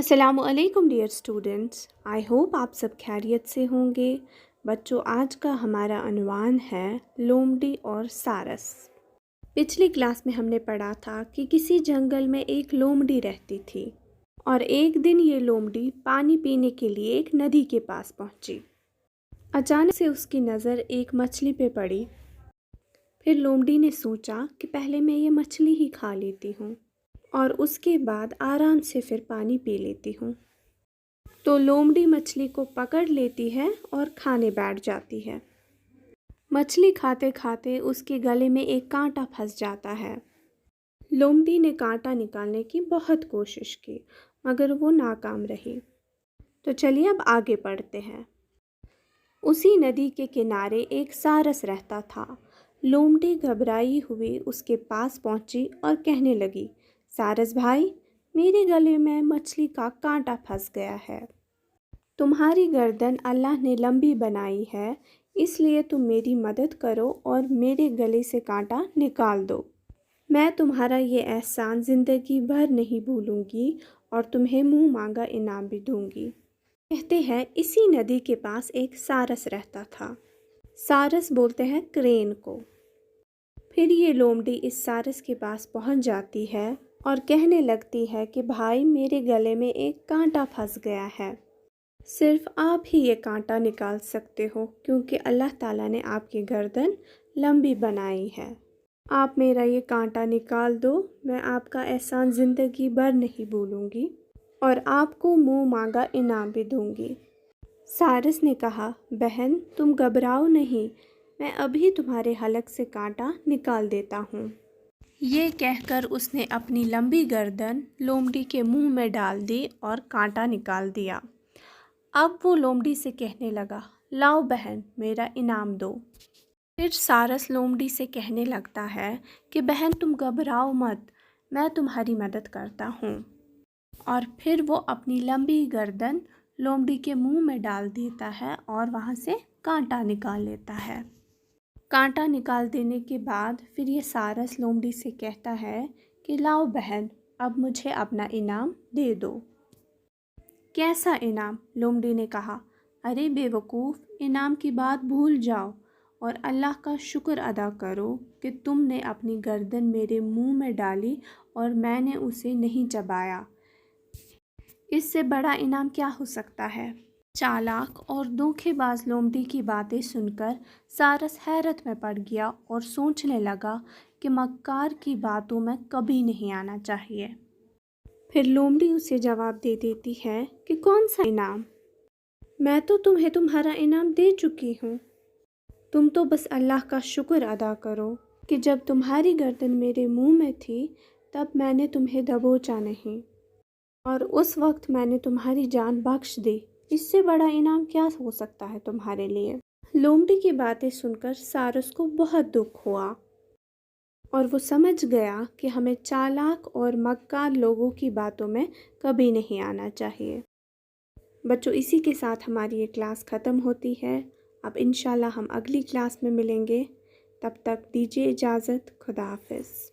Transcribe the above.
अस्सलाम वालेकुम dear students, I hope आप सब खैरियत से होंगे। बच्चों, आज का हमारा अनवान है लोमड़ी और सारस। पिछली क्लास में हमने पढ़ा था कि किसी जंगल में एक लोमड़ी रहती थी और एक दिन ये लोमड़ी पानी पीने के लिए एक नदी के पास पहुंची। अचानक से उसकी नज़र एक मछली पे पड़ी। फिर लोमड़ी ने सोचा कि पहले मैं ये मछली ही खा लेती हूँ और उसके बाद आराम से फिर पानी पी लेती हूँ। तो लोमड़ी मछली को पकड़ लेती है और खाने बैठ जाती है। मछली खाते खाते उसके गले में एक कांटा फंस जाता है। लोमड़ी ने कांटा निकालने की बहुत कोशिश की, मगर वो नाकाम रही। तो चलिए अब आगे पढ़ते हैं। उसी नदी के किनारे एक सारस रहता था। लोमड़ी घबराई हुई उसके पास पहुंची और कहने लगी, सारस भाई, मेरे गले में मछली का कांटा फंस गया है। तुम्हारी गर्दन अल्लाह ने लंबी बनाई है, इसलिए तुम मेरी मदद करो और मेरे गले से कांटा निकाल दो। मैं तुम्हारा ये एहसान ज़िंदगी भर नहीं भूलूंगी और तुम्हें मुंह मांगा इनाम भी दूंगी। कहते हैं इसी नदी के पास एक सारस रहता था। सारस बोलते हैं क्रेन को। फिर ये लोमड़ी इस सारस के पास पहुंच जाती है और कहने लगती है कि भाई, मेरे गले में एक कांटा फंस गया है। सिर्फ आप ही ये कांटा निकाल सकते हो, क्योंकि अल्लाह ताला ने आपकी गर्दन लंबी बनाई है। आप मेरा ये कांटा निकाल दो, मैं आपका एहसान ज़िंदगी भर नहीं भूलूंगी और आपको मुंह मांगा इनाम भी दूंगी। सारस ने कहा, बहन तुम घबराओ नहीं, मैं अभी तुम्हारे हलक से कांटा निकाल देता हूँ। ये कहकर उसने अपनी लंबी गर्दन लोमड़ी के मुंह में डाल दी और कांटा निकाल दिया। अब वो लोमड़ी से कहने लगा, लाओ बहन, मेरा इनाम दो। फिर सारस लोमड़ी से कहने लगता है कि बहन तुम घबराओ मत, मैं तुम्हारी मदद करता हूँ। और फिर वो अपनी लंबी गर्दन लोमड़ी के मुंह में डाल देता है और वहाँ से कांटा निकाल लेता है। कांटा निकाल देने के बाद फिर ये सारस लोमड़ी से कहता है कि लाओ बहन, अब मुझे अपना इनाम दे दो। कैसा इनाम? लोमड़ी ने कहा, अरे बेवकूफ़, इनाम की बात भूल जाओ और अल्लाह का शुक्र अदा करो कि तुमने अपनी गर्दन मेरे मुंह में डाली और मैंने उसे नहीं चबाया। इससे बड़ा इनाम क्या हो सकता है? चालाक और धोखेबाज लोमड़ी की बातें सुनकर सारस हैरत में पड़ गया और सोचने लगा कि मक्कार की बातों में कभी नहीं आना चाहिए। फिर लोमड़ी उसे जवाब दे देती है कि कौन सा इनाम? मैं तो तुम्हें तुम्हारा इनाम दे चुकी हूँ। तुम तो बस अल्लाह का शुक्र अदा करो कि जब तुम्हारी गर्दन मेरे मुंह में थी तब मैंने तुम्हें दबोचा नहीं और उस वक्त मैंने तुम्हारी जान बख्श दी। इससे बड़ा इनाम क्या हो सकता है तुम्हारे लिए? लोमड़ी की बातें सुनकर सारस को बहुत दुख हुआ और वो समझ गया कि हमें चालाक और मक्कार लोगों की बातों में कभी नहीं आना चाहिए। बच्चों, इसी के साथ हमारी ये क्लास ख़त्म होती है। अब इंशाल्लाह हम अगली क्लास में मिलेंगे। तब तक दीजिए इजाज़त। खुदा हाफिज़।